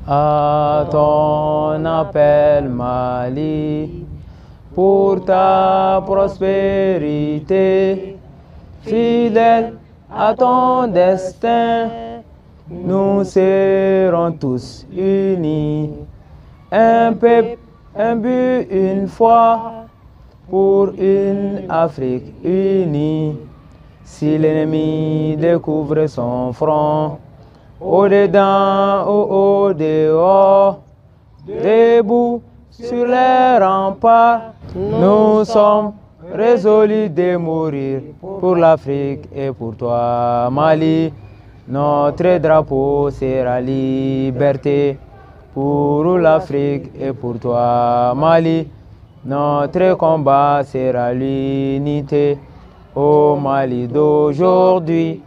à ton appel, Mali, pour ta prospérité, fidèle à ton destin, nous serons tous unis, un peuple, un but, une foi, pour une Afrique unie. Si l'ennemi découvre son front, au-dedans ou au-dehors, debout sur les remparts, nous sommes résolus de mourir pour l'Afrique et pour toi, Mali. Notre drapeau sera liberté pour l'Afrique et pour toi, Mali. Notre combat sera l'unité au Mali d'aujourd'hui,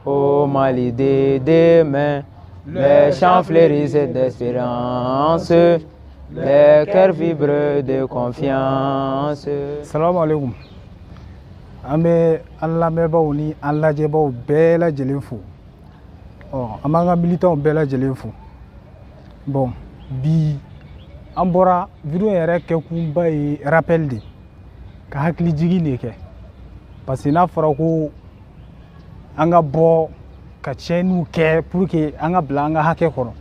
au Mali de demain. Les champs fleurissent d'espérance, les cœurs vibrent de confiance. Salam alaikum. Ambe Allah meba ni Allah jeba bela jelenfo. Oh, amanga militant bela jelenfo. Bon, bi ambora vidéo yɛrɛ kɛ kun ba ye rappel de ka hakili jigi ne kɛ parce que n'a fɔra ko an ka bɔ ka tiɲɛniw kɛ pour que an ka bila an ka hakɛ kɔrɔ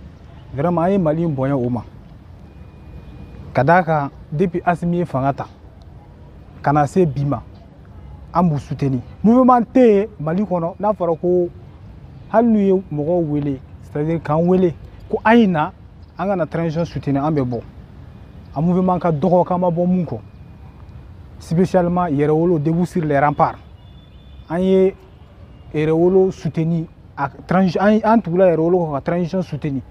vraiment an ye Mali bonya o ma ka d'a kan depuis Assimi ye fanga ta ka na se bi ma an b'u soutenir mouvement tɛ yen Mali kɔnɔ n'a fɔra ko hali n'u ye mɔgɔw wele c'est-à-dire k'an wele ko an ye na an ka na transition soutenir an bɛ bɔ. Un mouvement qui a été spécialement debout sur les remparts. On a soutenu la transition soutenue.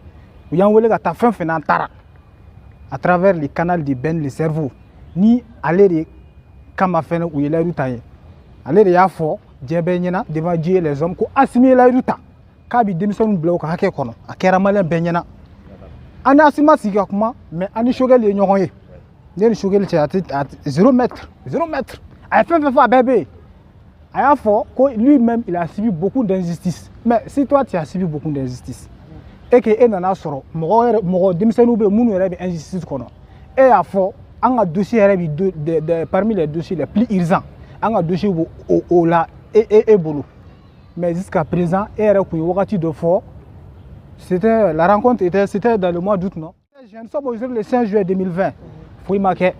On a fait à travers les canaux de Ben, le cerveau. Ni aller comme fait où il est routaillé. Aller y a fort, Djebéniana, devant Dieu les hommes, qui assimiler la route. Kabi démission bloc à Kekono, à Keramalin Benyana. On a assumé mais on a choqué les gens. On a choqué à 0 mètre. 0 mètre. Il a fait un bébé. Il a fait lui-même, il a subi beaucoup d'injustice. Mais si toi, tu as subi beaucoup d'injustice, et que tu as sorti, et à fond, on a dossier parmi les dossiers les plus urgents. On a dossier au la et boulot. Mais jusqu'à présent, il y a eu de fort. La rencontre c'était dans le mois d'août, non? Nous sommes aujourd'hui le 5 juillet 2020. Faut marquer.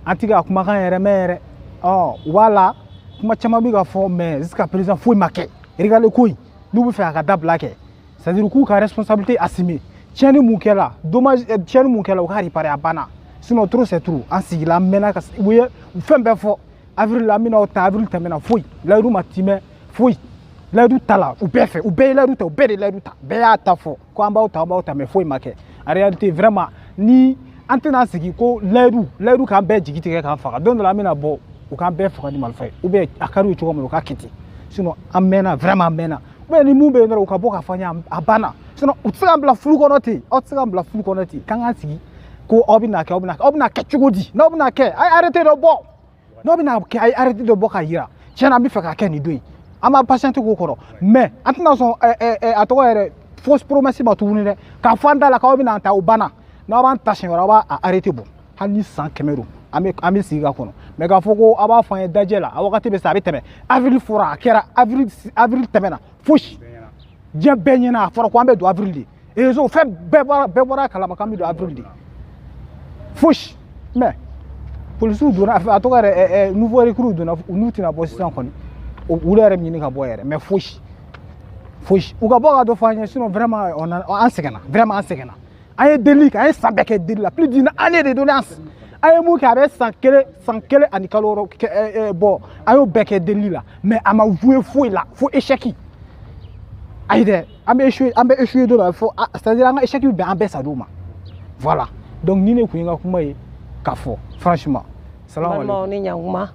Antiga kumakan oh voilà. Kuma chamabiga fort mais jusqu'à présent faut marquer. Regardez quoi. Nous vous faire un blague. C'est-à-dire que la responsabilité assumée. Tiens Moukela, dommage tiens Moukela au réparer à Bana. Sinon trop c'est trop. Ainsi la mena oui, fait bien fort. Avril la mina au avril termina fouille. La roue matime fouille. La route là, ou bien fait, ou bien la route, ou bien la route, bien à ta fo. Quand on mais faut y marquer. En réalité, vraiment, ni antenne ce qui ko la route quand bien jigiti quand faire. Donc la mena bo, ou quand bien faire du mal fait. Ou bien à caru tu comme le cas kiti. Sinon, amena vraiment amena. Mais ni mou ben au kabo ka fanya abana. Sinon, ou tsam la flou konoti, ou tsam la flou konoti. Quand on sigi, ko obina ke chugodi. No obina ke, arrêtez de bo. No obina ke arrêtez de bo ka yira. Tiens ami fait ka ken doi. Ama patiente ko koro mais attention ato fausse promesse ba tourner ka fanda la ka obi na ta ubana na ba tashin wara ba arrêter bon hani sans caméra ami siga kono mais ka foko aba fan dajela awakati be sabe teme avril fora kera avril temena fush je benyana fora ko ambe do avril di et zo fait bebora kala makambi do avril di fush mais police do na ato nouveau recrut do na nuti na position kono ou l'air mini ka boire mais fouche ou ka boire do fanya sinon vraiment on en segana vraiment en segana ay délit ay sabeke délit la plus d'une année de doléance ay mou ka be sans kele ani kaloro bon ayo beke délit là mais ama voué fouille là faut échec ay de ambe échoué de là faut c'est-à-dire nga échec be ambe ça doma voilà donc ni ne ku nga kuma yi ka fo franchement salam alaikum ni nyanguma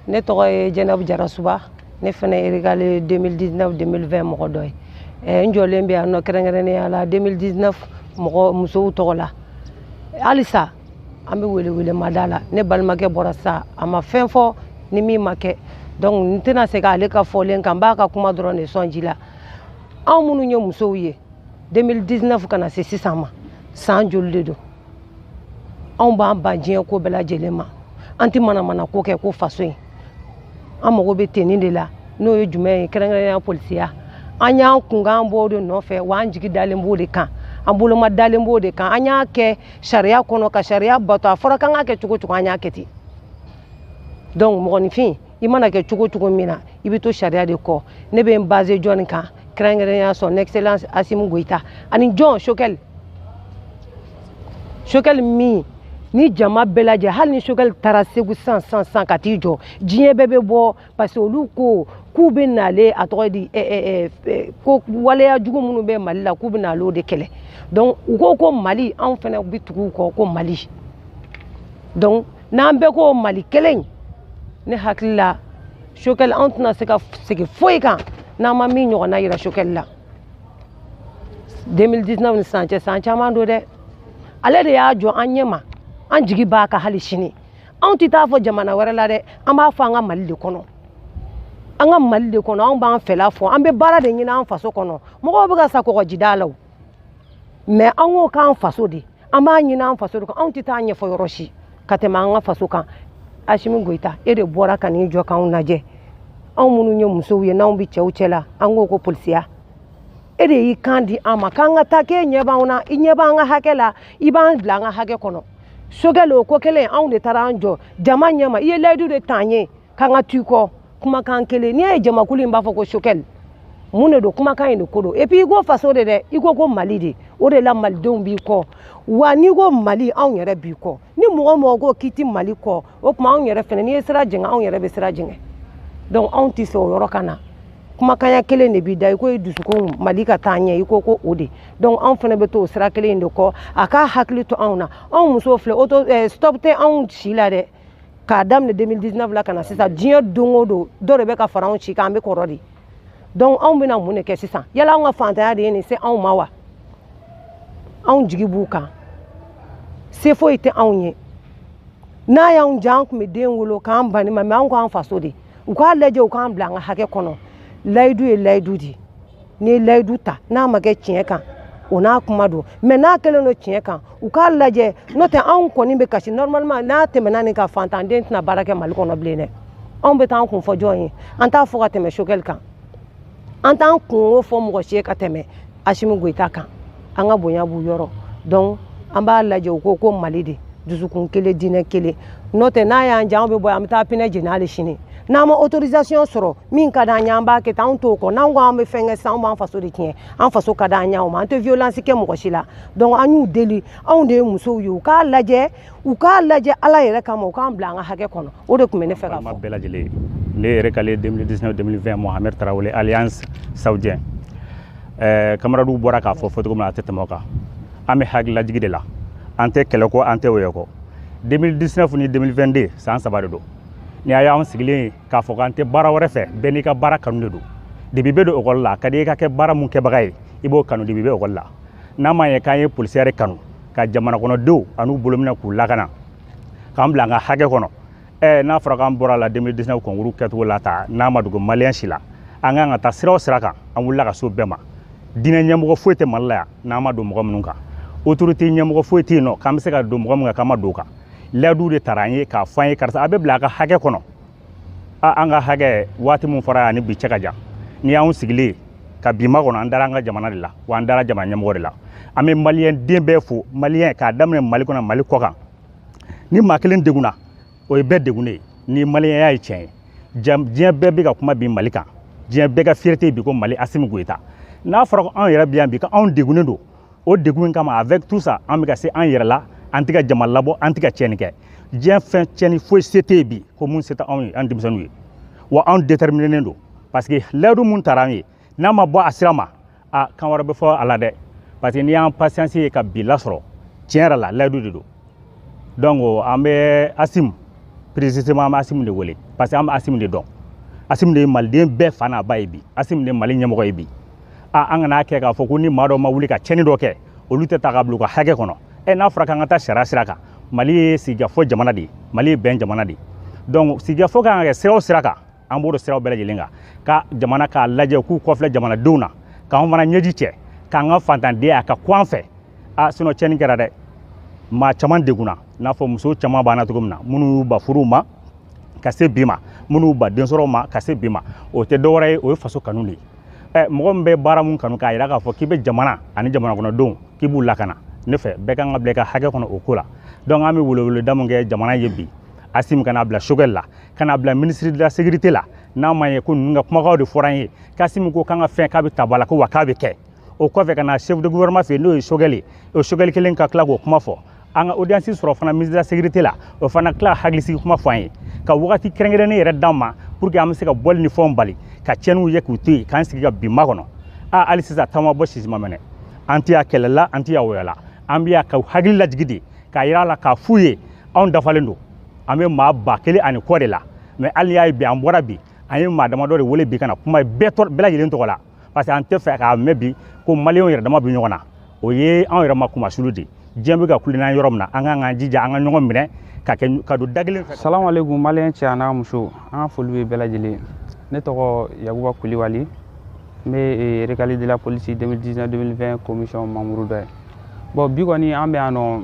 ne to Jenab Jarasuba ne fana régalé 2019-2020 mɔgɔ dɔ ye n jɔlen bɛ yan nɔ kɛrɛnkɛrɛnnenya la 2019 mɔgɔ musow tɔgɔ la halisa an bɛ wele mada la ne balimakɛ bɔra sa a ma fɛn fɔ ni min ma kɛ donc n tɛna se k'ale ka fɔlen kan n b'a ka kuma dɔrɔn de sɔn ji la anw minnu ye musow ye 2019 kana se sisan ma san joli de don anw b'an ban diɲɛ ko bɛɛ lajɛlen ma an tɛ manamana ko kɛ ko faso in an mago bɛ tenni de la n'o ye jumɛn ye kɛrɛnkɛrɛnnenya polisiya an y'an kunkan b'o de nɔfɛ wa an jigi dalen b'o de kan an boloma dalen b'o de kan an y'a kɛ sariya kɔnɔ ka sariya bato a fɔra k'an k'a kɛ cogo cogo an y'a kɛ ten donc mɔgɔninfin i mana kɛ cogo cogo min na i bɛ to sariya de kɔ ne bɛ n base jɔnni kan kɛrɛnkɛrɛnnenya son excellence Assimi Goïta ani John Choguel min ni jama bɛɛ lajɛ hali ni Choguel taara Segu san ka t'i jɔ diɲɛ bɛɛ bɛ bɔ parce que olu ko k'u bɛ nale a tɔgɔ di ko waleya jugu minnu bɛ Mali la k'u bɛ nale o de kɛlɛ donc u ko Mali anw fana bɛ tugu u kɔ ko Mali donc n'an bɛɛ ko Mali kelen ne hakili la Choguel anw tɛna se ka segin foyi kan n'an ma min ɲɔgɔnna yira Choguel la 2019 ni san cɛ san caman don dɛ ale de y'a jɔ an ɲɛ ma an jigi b'a ka hali sini anw tɛ taa fɔ jamana wɛrɛ la dɛ an b'a fɔ an ka Mali de kɔnɔ an ka Mali de kɔnɔ anw b'an fɛla fɔ an bɛ baara de ɲini an faso kɔnɔ mɔgɔw bɛ ka sa kɔgɔjida la o mais an k'o k'an faso de an b'a ɲini an faso de kan anw tɛ taa ɲɛfɔ yɔrɔ si ka tɛmɛ an ka faso kan Assimi Goïta e de bɔra ka n'i jɔ k'anw lajɛ anw minnu ye musow ye n'anw bɛ cɛw cɛ la an k'o ko polisiya e de y'i kan di an ma k'an ka taa k'e ɲɛ b'anw na i ɲɛ b'an ka hakɛ la i b'an bila an ka hakɛ kɔnɔ Choguel o ko kelen anw de taara an jɔ jama ɲɛ ma i ye layidu de ta an ye k'an ka t'u kɔ kumakan kelen n'i ye jamakulu in b'a fɔ ko Choguel mun de don kumakan in de ko don et puis i ko faso de dɛ i ko Mali de o de la malidenw b'i kɔ wa n'i ko Mali anw yɛrɛ b'i kɔ ni mɔgɔ mɔgɔ ko k'i tɛ Mali kɔ o tuma anw yɛrɛ fɛnɛ n'i ye sira jɛngɛ anw yɛrɛ bɛ sira jɛngɛ donc anw tɛ fɛ o yɔrɔ ka na kumakanya kelen de b'i da i ko i dusukun Mali ka taa ɲɛ i ko o de donc anw fɛnɛ bɛ to o sira kelen de kɔ a k'a hakili to anw na anw musow filɛ stop tɛ anw si la dɛ k'a daminɛ 2019 la ka na sisan diɲɛ don o don dɔ de bɛ ka fara anw si kan an bɛ kɔrɔ de donc anw bɛna mun de kɛ sisan yala anw ka fantanya de ye nin se anw ma wa anw jigi b'u kan se foyi tɛ anw ye n'a y'anw diya an tun bɛ den wolo k'an banni ma mais anw k'an faso de u k'a lajɛ u k'an bila an ka hakɛ kɔnɔ layidu ye layidu de n'i ye layidu ta n'a ma kɛ tiɲɛ kan o n'a kuma don mais n'a kɛlen don tiɲɛ kan u k'a lajɛ n'o tɛ anw kɔni bɛ kasi normalement n'a tɛmɛna nin kan fantanden tɛna baara kɛ Mali kɔnɔ bilen dɛ anw bɛ taa an kun fɔ jɔn ye an t'a fɔ ka tɛmɛ Choguel kan an t'an kungo fɔ mɔgɔ si ye ka tɛmɛ Assimi Goïta kan an ka bonya b'u yɔrɔ donc an b'a lajɛ u ko Mali de dusukun kelen diinɛ kelen n'o tɛ n'a y'an diya anw bɛ bɔ yan an bɛ taa pinɛ jeni hali sini n'an ma autorisation sɔrɔ min ka d'an ye an b'a kɛ tan anw t'o kɔ n'an ko an bɛ fɛn kɛ sisan anw b'an faso de tiɲɛ an faso ka d'an ye o ma an tɛ violence kɛ mɔgɔ si la donc an y'u deli anw de ye musow ye u k'a lajɛ Ala yɛrɛ kama u k'an bila an ka hakɛ kɔnɔ o de tun bɛ ne fɛ ka fɔ. bɛɛ lajɛlen ne yɛrɛ k'ale 2019-2020 Mohamed Tarawele Alliance Saoudien camarades bɔra k'a fɔ cogo min na a tɛ tɛmɛ o kan an bɛ hakililajigi de la an tɛ kɛlɛ kɔ an tɛ woyɔ kɔ 2019 ni 2022 san 3 de don ni a y'an sigilen k'a fɔ k'an tɛ baara wɛrɛ fɛ bɛɛ n'i ka baara kanu de don depuis bɛ don école la ka di i ka kɛ baara mun kɛbaga ye i b'o kanu depuis bɛ école la n'a ma ɲɛ k'an ye polisiya yɛrɛ kanu ka jamana kɔnɔdenw an'u bolo minɛ k'u lakana k'an bila an ka hakɛ kɔnɔ n'a fɔra k'an bɔra la 2019 concours kɛcogo la ta n'a ma dogo maliyɛn si la an kan ka taa sira o sira kan an wulila ka so bɛɛ ma diinɛ ɲɛmɔgɔ foyi tɛ Mali la yan n'an ma don mɔgɔ minnu kan autorité ɲɛmɔgɔ foyi tɛ yen nɔ k'an bɛ se ka don mɔgɔ min kan k'an ma don o kan layidu de taara an ye k'a fɔ an ye karisa a bɛ bila a ka hakɛ kɔnɔ an ka hakɛ waati min fɔra yan ni bi cɛ ka jan ni y'anw sigilen ka bi ma kɔnɔ an dara an ka jamana de la wa an dara jamana ɲɛmɔgɔ de la an bɛ maliyɛn den bɛɛ fo maliyɛn k'a daminɛ Mali kɔnɔ Mali kɔ kan ni maa kelen degunna o ye bɛɛ degunnen ye ni maliyɛnya ye tiɲɛ ye diɲɛ bɛɛ bɛ ka kuma bi Mali kan diɲɛ bɛɛ ka fierté bi ko Mali Assimi Goïta n'a fɔra ko anw yɛrɛ bɛ yan bi ko anw degunnen don o degun kama avec tout ça an bɛ ka se an yɛrɛ la an tɛ ka jama labɔ an tɛ ka tiɲɛni kɛ diɲɛ fɛn tiɲɛni foyi se tɛ yen bi ko mun se tɛ anw ye an denmisɛnninw ye wa anw déterminé don parce que layidu mun taara an ye n'a ma bɔ a sira ma kan wɛrɛ bɛ fɔ a la dɛ parce que n'i y'an patience ye ka bi lasɔrɔ tiɲɛ yɛrɛ la layidu de don donc an bɛ Assimi précisément an bɛ Assimi de wele parce que an bɛ Assimi de dɔn Assimi de ye maliden bɛɛ fa n'a ba ye bi Assimi de ye Mali ɲɛmɔgɔ ye bi an kana kɛ k'a fɔ ko ni maa dɔ ma wuli ka tiɲɛni dɔ kɛ olu tɛ ta ka bila u ka hakɛ kɔnɔ n'a fɔra k'an ka taa sariya sira kan Mali ye sigikafɔ jamana de ye Mali ye bɛn jamana de ye donc sigikafɔ kan ka kɛ sira o sira kan an b'o siraw bɛɛ lajɛlen kan ka jamana k'a lajɛ k'u kɔfilɛ jamanadenw na k'anw fana ɲɛji cɛ k'an ka fantandenya ka kɔ an fɛ sinon tiɲɛni kɛra dɛ maa caman degunna n'a fɔ muso caman banna cogo min na minnu y'u ba furuw ma ka se bi ma minnu y'u ba densɔrɔw ma ka se bi ma o tɛ dɔwɛrɛ ye o ye faso kanu de ye mɔgɔ min bɛ baara mun kanu k'a yira k'a fɔ k'i bɛ jamana ani jamana kɔnɔdenw k'i b'u lakana ne fɛ bɛɛ kan ka bila i ka hakɛ kɔnɔ o ko la donc an bɛ weleweleda mun kɛ jamana ye bi Asim kana bila Choguel la kana bila ministre de la sécurité la n'a ma ye ko ninnu ka kumakaw de fɔra an ye k'Asim ko k'an ka fɛn k'a bɛ ta bɔ a la ko wa k'a bɛ kɛ o kɔfɛ ka na chef de gouvernement fɛ n'o ye Choguel ye o Choguel kelen ka tila k'o kuma fɔ an ka audience sɔrɔ fana ministre de la sécurité la o fana tila hakilisigi kuma fɔ an ye ka wagati kɛrɛnkɛrɛnnen yɛrɛ d'an ma pour que an bɛ se ka bɔli ni fɛnw bali ka tiɲɛniw ye k'u to yen k'an sigi ka bin makɔnɔ hali sisan taama bɔ sisi ma minɛ an tɛ y'a kɛlɛla an tɛ y'a woyala an bɛ y'a ka hakili lajigi de k'a yira a la k'a f'u ye anw dafalen don an bɛ maa 1000 ani kɔ de la mais hali y'a ye bi an bɔra bi an ye maa damadɔ de wele bi ka na kuma bɛɛ lajɛlen tɔgɔ la parce que an tɛ fɛ k'a mɛn bi ko maliyɛnw yɛrɛ dama bɛ ɲɔgɔn na o ye anw yɛrɛ ma kuma sulu de diɲɛ bɛ ka kule n'an yɔrɔ min na an kan k'an jija an ka ɲɔgɔn minɛ ka don da kelen fɛ. Salamu alaikum maliyɛn cɛ n'a muso an ka foli bɛ bɛɛ lajɛlen ne tɔgɔ Yakuba Kulibali n bɛ récalé de la police 2019-2020 commission membre dɔ ye bon bi kɔni an bɛ yan nɔ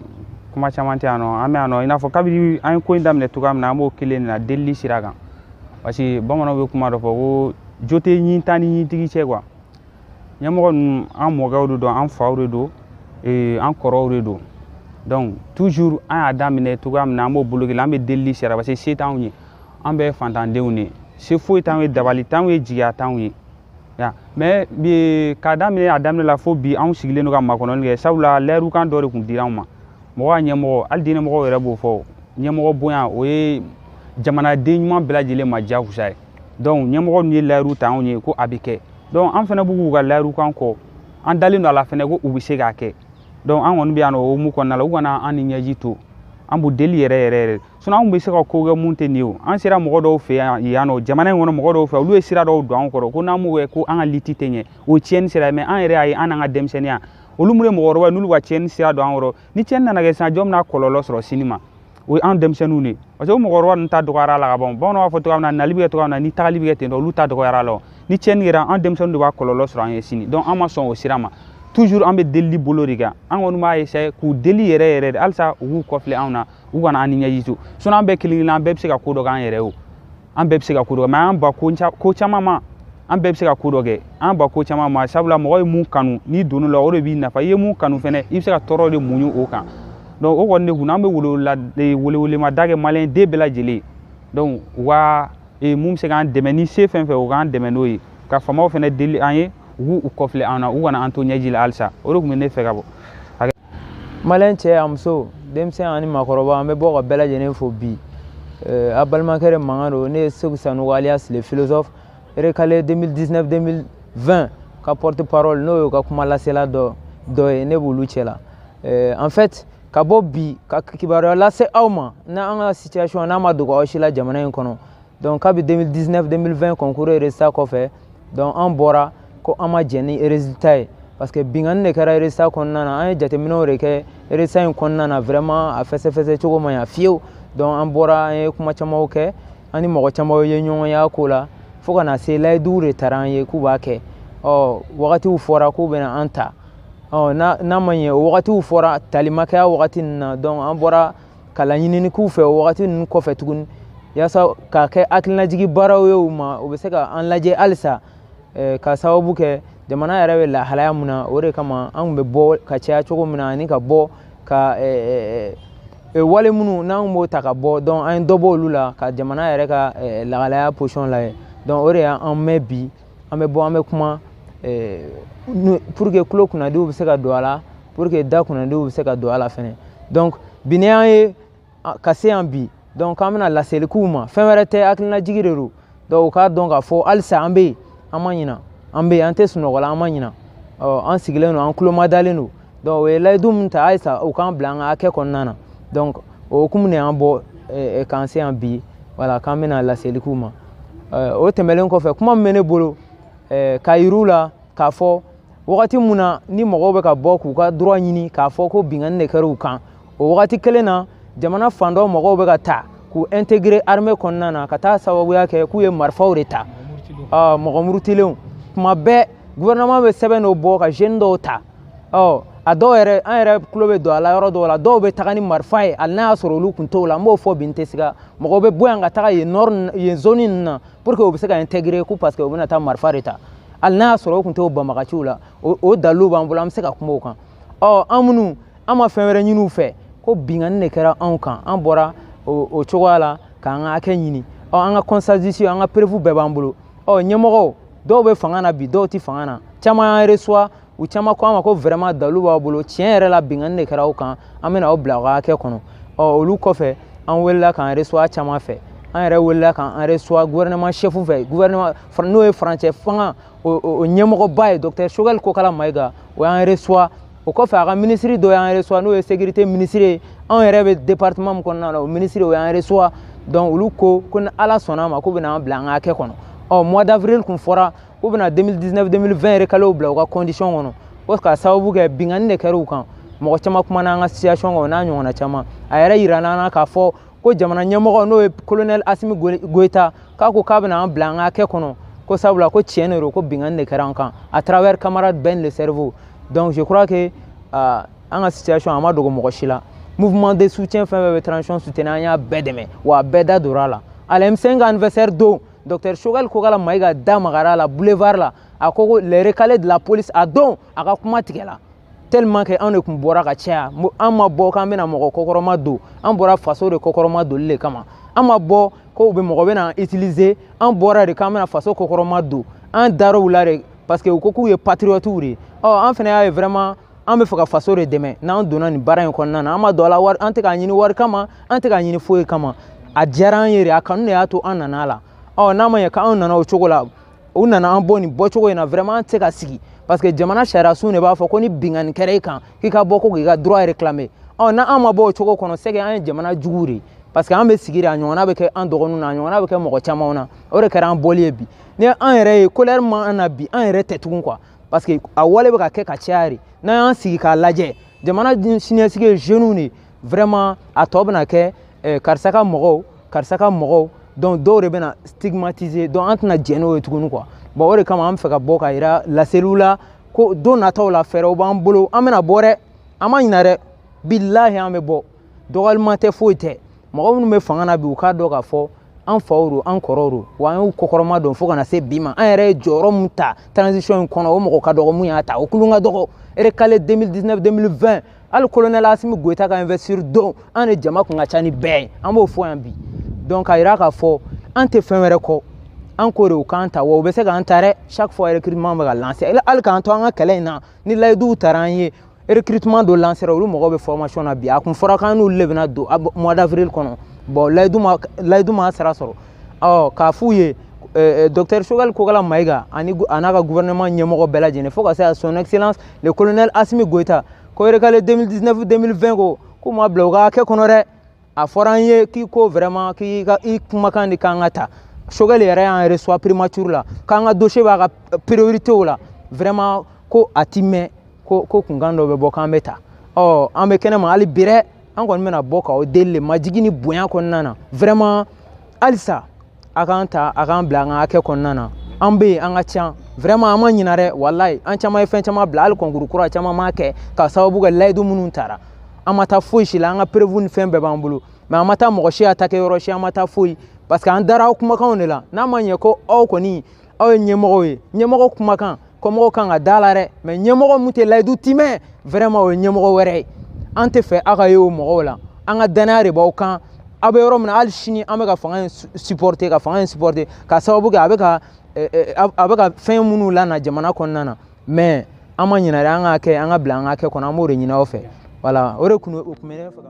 kuma caman tɛ yan nɔ an bɛ yan nɔ i n'a fɔ kabini an ye ko in daminɛ cogoya min na an b'o kelen de la delili sira kan parce que bamananw bɛ kuma dɔ fɔ ko jo tɛ ɲin tan ni ɲintigi cɛ quoi ɲɛmɔgɔ ninnu an mɔkɛw de don an faw de don an kɔrɔw de don donc toujours an y'a daminɛ cogoya min na an b'o bolo kelen an bɛ delili sira parce que se t'anw ye an bɛɛ ye fantandenw de ye se foyi t'anw ye dabali t'anw ye jigiya t'anw ye mais k'a daminɛ a daminɛ la fo bi anw sigilen don ka makɔnɔli kɛ sabula lɛriw kan dɔ de tun dira anw ma mɔgɔ ka ɲɛmɔgɔ hali diinɛmɔgɔw yɛrɛ b'o fɔ ɲɛmɔgɔ bonya o ye jamanaden ɲuman bɛɛ lajɛlen ma diyagosa ye donc ɲɛmɔgɔ ninnu ye lɛriw ta anw ye ko a bɛ kɛ donc an fana b'u k'u ka lɛriw kan kɔ an dalen don a la fana ko u bɛ se k'a kɛ donc an kɔni bɛ yan nɔ o hukumu kɔnɔna la u kana an ni ɲɛji to an b'u deli yɛrɛ sinon an bɛ se ka ko kɛ mun tɛ nin ye o an sera mɔgɔ dɔw fɛ yan nɔ jamana in kɔnɔ mɔgɔ dɔw fɛ olu ye sira dɔw don an kɔrɔ ko n'an m'o kɛ ko an ka liti tɛ ɲɛ o tiɲɛni sira ye mais an yɛrɛ y'a ye an n'an ka denmisɛnninya olu mun ye mɔgɔkɔrɔba ye n'olu ka tiɲɛni sira don an kɔrɔ ni tiɲɛni nana kɛ sisan jɔn bɛna kɔlɔlɔ sɔrɔ sini ma o ye an denmisɛnninw de parce que o mɔgɔkɔrɔba ninnu ta dɔgɔyara la ka ban bamananw b'a fɔ cogoya min na nali bɛ kɛ cogoya min na ni tagali bɛ kɛ ten tɔ olu ta dɔgɔyara la ni tiɲɛni kɛra an denmisɛnninw de b'a kɔlɔlɔ sɔrɔ an ye sini donc an ma sɔn o sira ma toujours an bɛ delili bolo de kan an kɔni b'a essayer k'u deli yɛrɛ de halisa u k'u kɔfilɛ anw na u kana an ni ɲɛji to sinon an bɛɛ kelen-kelen an bɛɛ bɛ se ka ko dɔ k'an yɛrɛ ye o an bɛɛ bɛ se ka ko dɔ kɛ mais an ba ko caman ma an bɛɛ bɛ se ka ko dɔ kɛ an ba ko caman ma sabula mɔgɔ ye mun kanu n'i donn'o la o de b'i nafa i ye mun kanu fɛnɛ i bɛ se ka tɔɔrɔ de muɲu o kan donc o kɔni de kun an bɛ welewelemada kɛ maliyɛn den bɛɛ lajɛlen donc u ka mun bɛ se k'an dɛmɛ ni se fɛn fɛn u k'an dɛmɛ n'o ye ka faamaw fɛnɛ deli an ye u k'u kɔfilɛ an na u kana an to ɲɛji la halisa o de tun bɛ ne fɛ ka bɔ. maliyɛn cɛ a muso denmisɛn ani maakɔrɔba an bɛ bɔ ka bɛɛ lajɛlen fo bi a balimakɛ de mankan don ne ye Seku Sanogo alias le philosophe récalé 2019-2020 ka porte parole n'o ye ka kuma lasela dɔ ye ne b'olu cɛ la en fait ka bɔ bi ka kibaruya lase aw ma n'an ka situation n'a ma dogo aw si la jamana in kɔnɔ donc kabi 2019-2020 concours résultat kɔfɛ donc an bɔra ko an ma jɛn ni résultat ye parce que bingani de kɛra résultat kɔnɔna na an ye jateminɛw de kɛ résultat in kɔnɔna na vraiment a fɛsɛfɛsɛ cogo man ɲa fiyewu donc an bɔra an ye kuma camanw kɛ an ni mɔgɔ camanw ye ɲɔgɔn y'a ko la fo ka na se layiduw de taara an ye k'u b'a kɛ wagatiw fɔra k'u bɛna an ta n'a ma ɲɛ o wagatiw fɔra tali ma kɛ a wagati ninnu na donc an bɔra ka laɲinini k'u fɛ o wagati ninnu kɔfɛ tuguni yaasa k'a kɛ hakilinajigi baaraw ye u ma u bɛ se ka an lajɛ halisa ka sababu kɛ jamana yɛrɛ bɛ lahalaya mun na o de kama an tun bɛ bɔ ka caya cogo min na ani ka bɔ ka wale minnu n'an b'o ta ka bɔ donc an ye dɔ bɔ olu la ka jamana yɛrɛ ka lahalaya position lajɛ donc o de y'an mɛn bi an bɛ bɔ an bɛ kuma pour que tulo kunnadiw bɛ se ka don a la pour que da kunnadiw bɛ se ka don a la fɛnɛ donc bi ni an ye ka se yan bi donc an bɛna laseli k'u ma fɛn wɛrɛ tɛ hakilinajigi de don donc u k'a dɔn k'a fɔ halisa an bɛ yen an ma ɲina an bɛ yen an tɛ sunɔgɔ la an ma ɲina an sigilen don an tulo ma dalen don donc o ye layidu min ta halisa u k'an bila an ka hakɛ kɔnɔna na donc o hukumu de y'an bɔ k'an se yan bi voilà k'an bɛna laseli k'u ma o tɛmɛlen kɔfɛ kuma min bɛ ne bolo k'a yir'u la k'a fɔ wagati mun na ni mɔgɔw bɛ ka bɔ k'u ka droit ɲini k'a fɔ ko bingani de kɛra u kan o wagati kelen na jamana fan dɔ mɔgɔw bɛ ka ta k'u intégrer armée kɔnɔna na ka taa sababuya kɛ k'u ye marifaw de ta mɔgɔ murutilenw kuma bɛɛ gouvernement bɛ sɛbɛn dɔw bɔ ka jeune dɔw ta a dɔw yɛrɛ an yɛrɛ tulo bɛ don a la yɔrɔ dɔw la dɔw bɛ taga ni marifa ye hali n'a y'a sɔrɔ olu kun t'o la n b'o fɔ bi n tɛ siga mɔgɔw bɛ bɔ yan ka taga yen nord yen zone ninnu na pour que u bɛ se ka intégrer ko parce que u bɛna taa marifa de ta hali n'a y'a sɔrɔ u kun t'o banbagaciw la o dalilu b'an bolo an bɛ se ka kuma o kan an minnu an ma fɛn wɛrɛ ɲini u fɛ ko binkani de kɛra anw kan an bɔra o cogoya la k'an ka hakɛ ɲini an ka constitution an ka preuve bɛɛ b'an bolo ɲɛmɔgɔw dɔw bɛ fanga na bi dɔw tɛ fanga na caman y'an reçoit u caman ko an ma ko vraiment dalilu b'a bolo tiɲɛ yɛrɛ la binkani de kɛra aw kan an bɛna aw bila aw ka hakɛ kɔnɔ olu kɔfɛ an welela k'an reçoit caman fɛ an yɛrɛ welela k'an reçoit gouvernement chef fɛ gouvernement n'o ye farancɛ fanga o ɲɛmɔgɔba ye docteur Choguel Kokala Mayiga o y'an reçoit o kɔfɛ a ka ministre dɔ y'an reçoit n'o ye sécurité ministre ye anw yɛrɛ bɛ département min kɔnɔna na o ministre o y'an reçoit donc olu ko ni ala sɔnna a ma k'u bɛna an bila an ka hakɛ kɔnɔ mois d'avril kun fɔra k'u bɛna 2019-2020 recalés bila u ka condition kɔnɔ o ka sababu kɛ binkani de kɛra u kan mɔgɔ caman kumana an ka situation kan o n'a ɲɔgɔnna caman a yɛrɛ yira n'an na k'a fɔ ko jamana ɲɛmɔgɔ n'o ye colonel Assimi Goïta k'a ko k'a bɛna an bila an ka hakɛ kɔnɔ ko sabula ko tiɲɛ de don ko binkani de kɛra an kan à travers camarade Ben le cerveau donc je crois que an ka situation a ma dogo mɔgɔ si la mouvement de soutien fɛn fɛn bɛ transition soutenir an y'a bɛɛ dɛmɛ wa a bɛɛ da donna a la ale M5 anniversaire don docteur Choguel Kokala Mayiga da magara la boulevard la a ko les recalés de la police a don a ka kuma tigɛ la tellement que an de kun bɔra ka caya an ma bɔ k'an bɛna mɔgɔ kɔkɔrɔma don an bɔra faso de kɔkɔrɔma donni de kama an ma bɔ ko mɔgɔ bɛna utiliser an bɔra de k'an bɛna faso kɔkɔrɔma don an dar'u la de parce que u ko k'u ye patriotes de an fana y'a ye vraiment an bɛ fɛ ka faso de dɛmɛ n'an donna nin baara in kɔnɔna na an ma don a la wari an tɛ k'a ɲini wari kama an tɛ k'a ɲini foyi kama a diyara an ye de a kanu de y'a to an nana a la n'a ma ɲɛ k'anw nana o cogo la u nana an bɔ nin bɔcogo in na vraiment an tɛ se ka sigi parce que jamana sariya sun de b'a fɔ ko ni binkani kɛra i kan k'i ka bɔ ko k'i ka droit réclamer n'an ma bɔ o cogo kɔnɔ c'est que an ye jamana jugu de ye parce que an bɛ sigi de a ɲɔgɔnna bɛ kɛ an dɔgɔninw na a ɲɔgɔnna bɛ kɛ mɔgɔ camanw na o de kɛra an bɔli ye bi ni an yɛrɛ ye colère ma an na bi an yɛrɛ tɛ tugun quoi parce que a wale bɛ ka kɛ ka caya de n'an y'an sigi k'a lajɛ jamana siniɲɛsigi ye jeunes de vraiment a tɔ bɛna kɛ karisa ka mɔgɔw donc dɔw de bɛna stigmatiser donc an tɛna jɛn n'o ye tuguni quoi bon o de kama an bɛ fɛ ka bɔ ka yira laseliw la ko don nataw la fɛɛrɛw b'an bolo an bɛna bɔ dɛ an ma ɲinɛ dɛ bilahi an bɛ bɔ dɔgɔyalima tɛ foyi tɛ mɔgɔ minnu bɛ fanga na bi u k'a dɔn k'a fɔ an faw don an kɔrɔw don wa an y'u kɔkɔrɔma dɔn fo ka na se bi ma an yɛrɛ ye jɔyɔrɔ min ta transition in kɔnɔ o mɔgɔ ka dɔgɔ mun y'a ta o kulun ka dɔgɔ recalé 2019-2020 hali colonel Assimi Goïta ka investir don an de jama kun ka ca ni bɛɛ ye an b'o fɔ yan bi donc a yira k'a fɔ an tɛ fɛn wɛrɛ kɔ an ko de u k'an ta wa u bɛ se k'an ta dɛ chaque fois recrutement bɛ ka lancer hali k'an to an ka kɛlɛ in na ni layiduw taara an ye recrutement dɔ lancer olu mɔgɔw bɛ formation na bi a kun fɔra k'an n'olu de bɛna don mois d'avril kɔnɔ bon layidu ma sara sɔrɔ k'a f'u ye docteur Choguel Kokala Mayiga a n'a ka gouvernement ɲɛmɔgɔ bɛɛ lajɛlen fo ka se à son excellence le colonel Assimi Goïta ko recalé 2019-2020 ko k'u ma bila u ka hakɛ kɔnɔ dɛ a fɔra an ye k'i ko vraiment k'i kumakan de k'an ka ta Choguel yɛrɛ y'an reçoit primature la k'an ka dossier b'a ka priorité la vraiment ko a ti mɛn ko kunkan dɔ bɛ bɔ k'an bɛ ta an bɛ kɛnɛ ma hali bi dɛ an kɔni bɛna bɔ k'aw deli majigi ni bonya kɔnɔna na vraiment halisa a k'an ta a k'an bila an ka hakɛ kɔnɔna na an bɛ yen an ka ca vraiment an ma ɲinɛ dɛ walayi an caman ye fɛn caman bila hali concours kura caman m'a kɛ ka sababu kɛ layidu minnu taara an ma taa foyi si la an ka preuve ni fɛn bɛɛ b'an bolo mais an ma taa mɔgɔ si attaquer yɔrɔ si an ma taa foyi parce que an dara aw kumakanw de la n'a ma ɲɛ ko aw kɔni aw ye ɲɛmɔgɔw ye ɲɛmɔgɔ kumakan kɔmɔgɔw kan ka da la dɛ mais ɲɛmɔgɔ mun tɛ layidu timɛ vraiment o ye ɲɛmɔgɔ wɛrɛ ye an tɛ fɛ aw ka ye o mɔgɔw la an ka danaya de b'aw kan aw bɛ yɔrɔ min na hali sini an bɛ ka fanga in supporter ka sababu kɛ a bɛ ka fɛn minnu lana jamana kɔnɔna na mais an ma ɲinɛ dɛ an ka bila an ka kɛ kɔnɔ an b'o de ɲini aw fɛ voilà o de kun bɛ ne fɛ ka